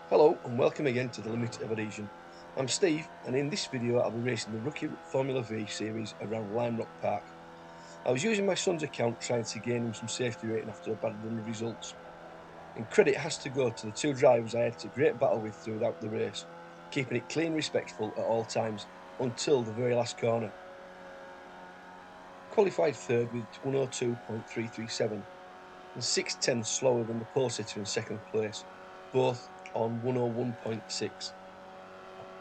Hello and welcome again to the Limit of Adhesion. I'm Steve, and in this video I'll be racing the rookie Formula Vee series around Lime Rock Park. I was using my son's account trying to gain him some safety rating after a bad run of results. And credit has to go to the two drivers I had a great battle with throughout the race, keeping it clean and respectful at all times until the very last corner. Qualified third with 102.337 and 6/10 slower than the pole sitter in second place, both on 101.6.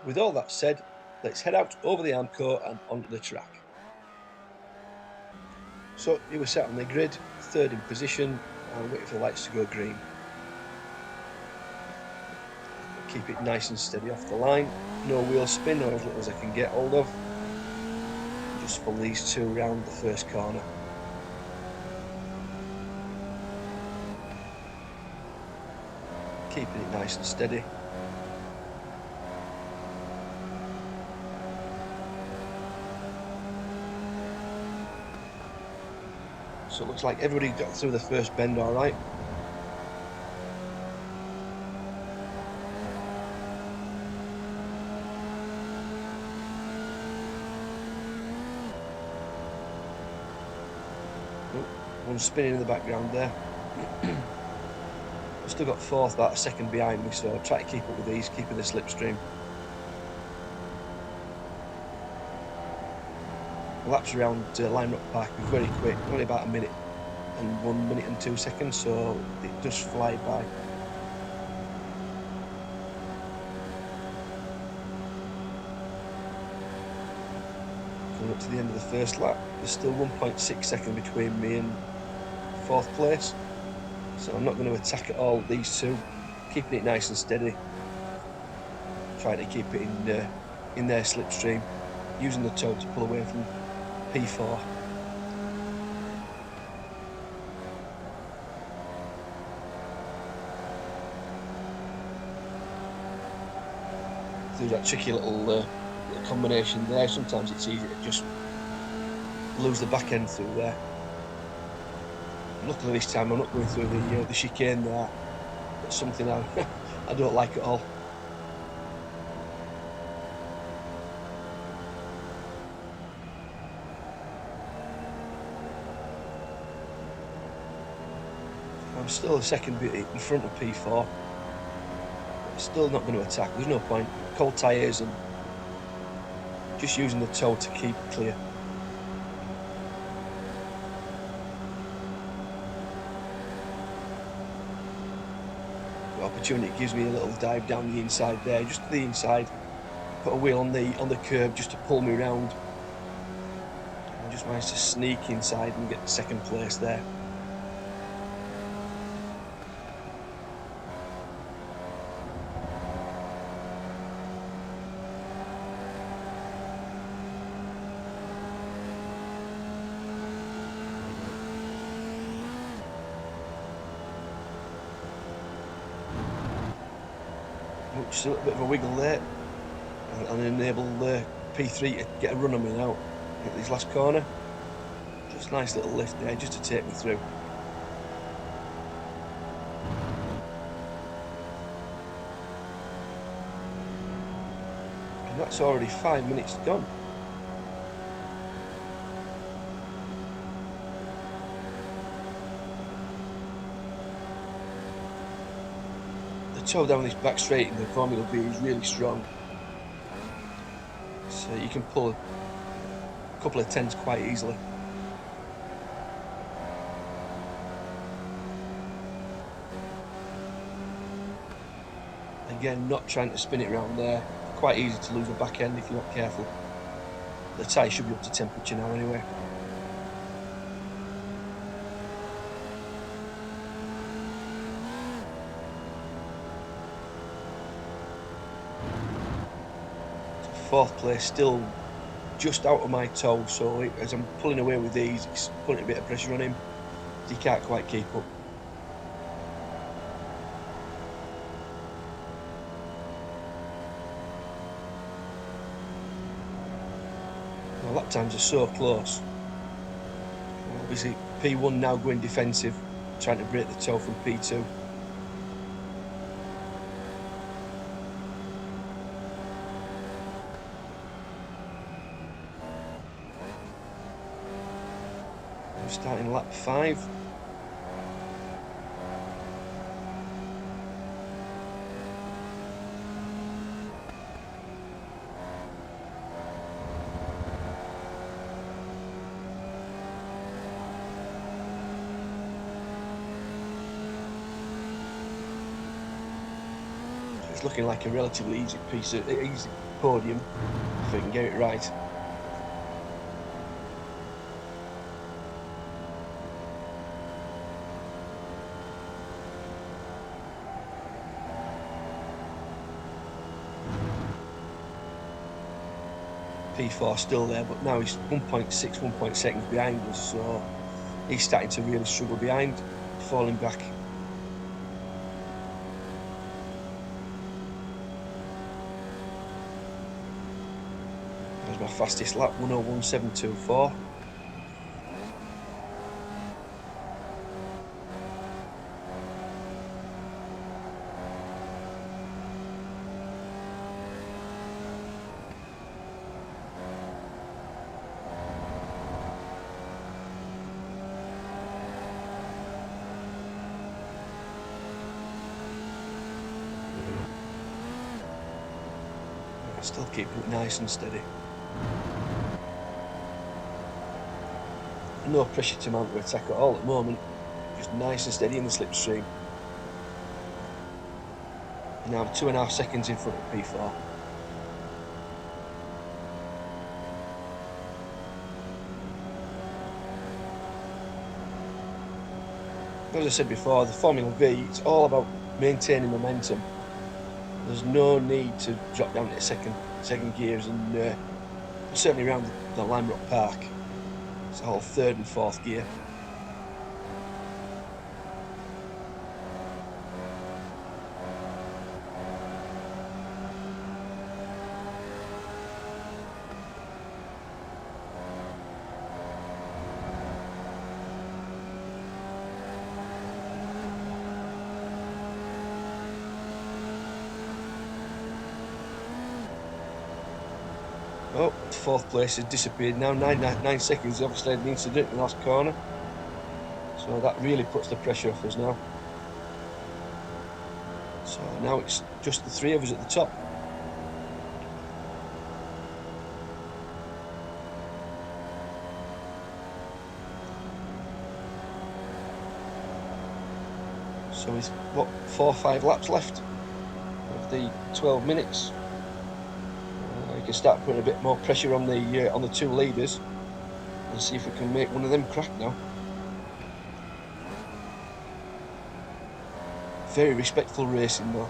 With all that said, let's head out over the Armco and onto the track. So he was sat on the grid, third in position, and waiting for the lights to go green. Keep it nice and steady off the line, no wheel spin or as little as I can get hold of. Just follow these two round the first corner. Keeping it nice and steady. So it looks like everybody got through the first bend all right. One spinning in the background there. I've still got fourth, about a second behind me, so I'll try to keep up with these, keeping the slipstream. The laps around Lime Rock Park are very quick, only about a minute and 1 minute and 2 seconds, so it does fly by. Coming up to the end of the first lap, there's still 1.6 seconds between me and fourth place, so I'm not going to attack at all these two, keeping it nice and steady, trying to keep it in their slipstream, using the toe to pull away from P4. Do that tricky little combination there. Sometimes it's easy to just lose the back end through there. Luckily this time I'm not going through the chicane there. That's something I I don't like at all. I'm still a second bit in front of P4. Still not going to attack. There's no point. Cold tyres and just using the toe to keep clear. The opportunity gives me a little dive down the inside there, just to the inside. Put a wheel on the curb just to pull me around. I just managed to sneak inside and get second place there. Just a little bit of a wiggle there and enable P3 to get a run on me now at this last corner. Just a nice little lift there just to take me through. And that's already 5 minutes gone. Toe down this back straight in the Formula Vee is really strong, so you can pull a couple of tens quite easily. Again, not trying to spin it around there, quite easy to lose the back end if you're not careful. The tyre should be up to temperature now anyway. Fourth place, still just out of my toe, so as I'm pulling away with these, it's putting a bit of pressure on him. He can't quite keep up. Well, lap times are so close. Obviously, P1 now going defensive, trying to break the toe from P2. Starting lap 5. It's looking like a relatively easy easy podium if we can get it right. P4 still there, but now he's 1.6, 1.7 seconds behind us, so he's starting to really struggle behind, falling back. That's my fastest lap, 1:01.724. Still keeping it nice and steady. No pressure to mount to attack at all at the moment. Just nice and steady in the slipstream. And now I'm 2.5 seconds in front of P4. As I said before, the Formula Vee, it's all about maintaining momentum. There's no need to drop down to second gears, and certainly around the Lime Rock Park, it's all 3rd and 4th gear. Oh, 4th place has disappeared now. 9 seconds. Obviously needs to do it in the last corner, so that really puts the pressure off us now. So now it's just the 3 of us at the top. So with what, 4 or 5 laps left of the 12 minutes. We can start putting a bit more pressure on the 2 leaders and see if we can make one of them crack now. Very respectful racing though.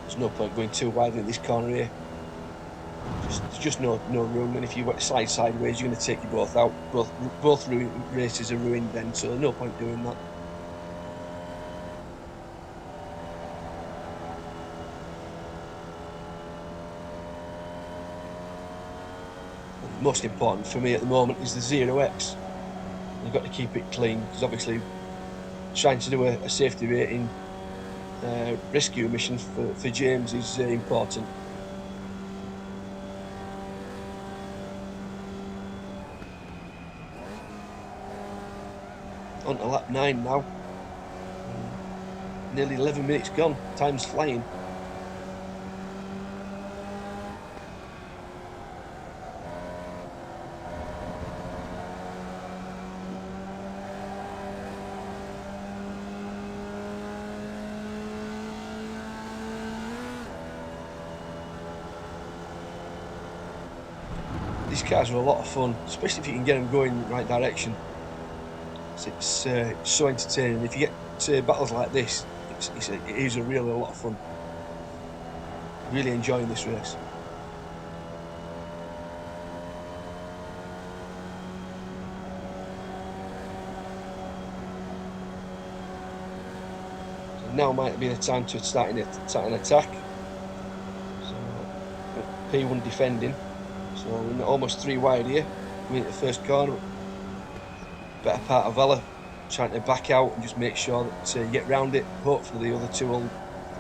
There's no point going too wide in this corner here. There's just no room, and if you slide sideways, you're going to take you both out. Both races are ruined then, so there's no point doing that. And most important for me at the moment is the 0x. You've got to keep it clean, because obviously trying to do a safety rating rescue mission for James is important. On to lap 9 now. Nearly 11 minutes gone. Time's flying. These cars are a lot of fun, especially if you can get them going in the right direction. It's so entertaining. If you get battles like this, it is really a lot of fun. Really enjoying this race. So now might be the time to start an attack. So P1 defending. So we're almost 3 wide here. We're into the first corner. Better part of Vela trying to back out and just make sure that you get round it. Hopefully the other two will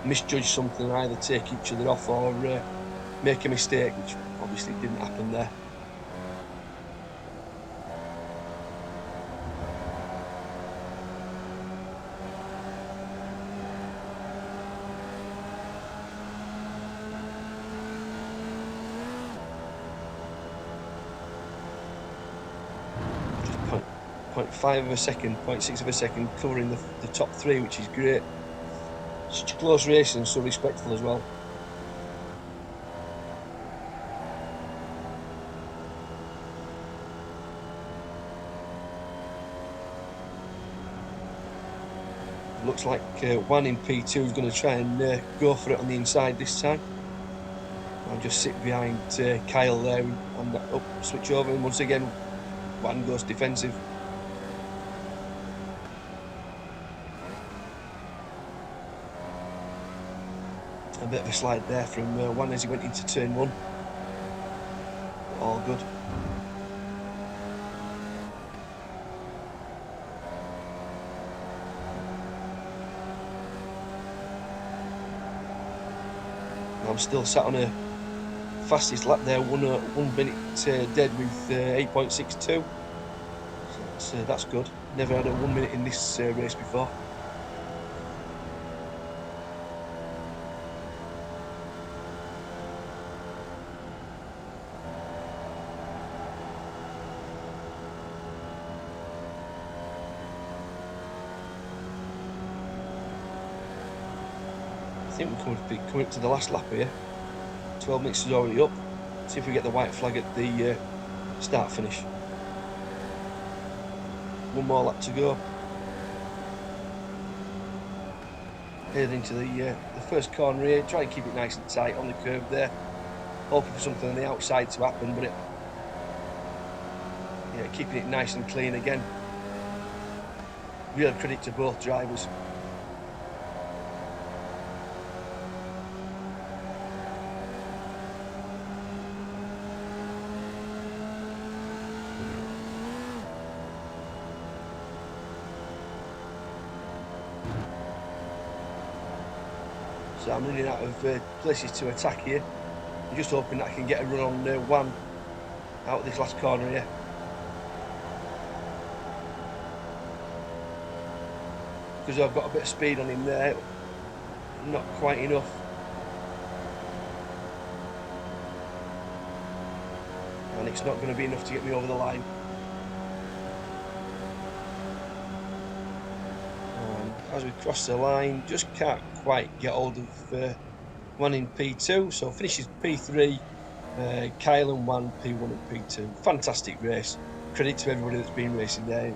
misjudge something and either take each other off or make a mistake, which obviously didn't happen there. Just 0.5 of a second, 0.6 of a second covering the top three, which is great. Such a close race and so respectful as well. Looks like one in P2 is going to try and go for it on the inside this time. I'll just sit behind Kyle there and switch over, and once again one goes defensive. A bit of a slide there from one as he went into turn one. All good. I'm still sat on a fastest lap there, 1 minute dead with 8.62. So that's good. Never had a 1 minute in this race before. I think we're coming up to the last lap here. 12 minutes is already up. See if we get the white flag at the start finish. One more lap to go. Heading into the first corner here. Try and keep it nice and tight on the curb there. Hoping for something on the outside to happen, but keeping it nice and clean again. Real credit to both drivers. So I'm running out of places to attack here. I'm just hoping that I can get a run on one out of this last corner here. Because I've got a bit of speed on him there, not quite enough. And it's not going to be enough to get me over the line. As we cross the line, just can't quite get hold of one in P2, so finishes P3, Kyle and one P1 and P2. Fantastic race. Credit to everybody that's been racing there.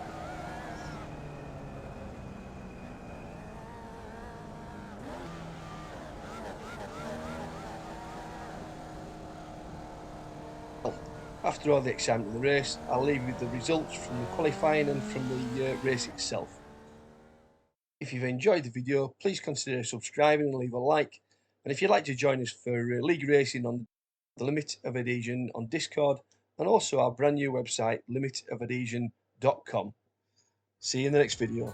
After all the excitement of the race, I'll leave you with the results from the qualifying and from the race itself. If you've enjoyed the video, please consider subscribing and leave a like. And if you'd like to join us for league racing on the Limit of Adhesion on Discord, and also our brand new website, limitofadhesion.com. See you in the next video.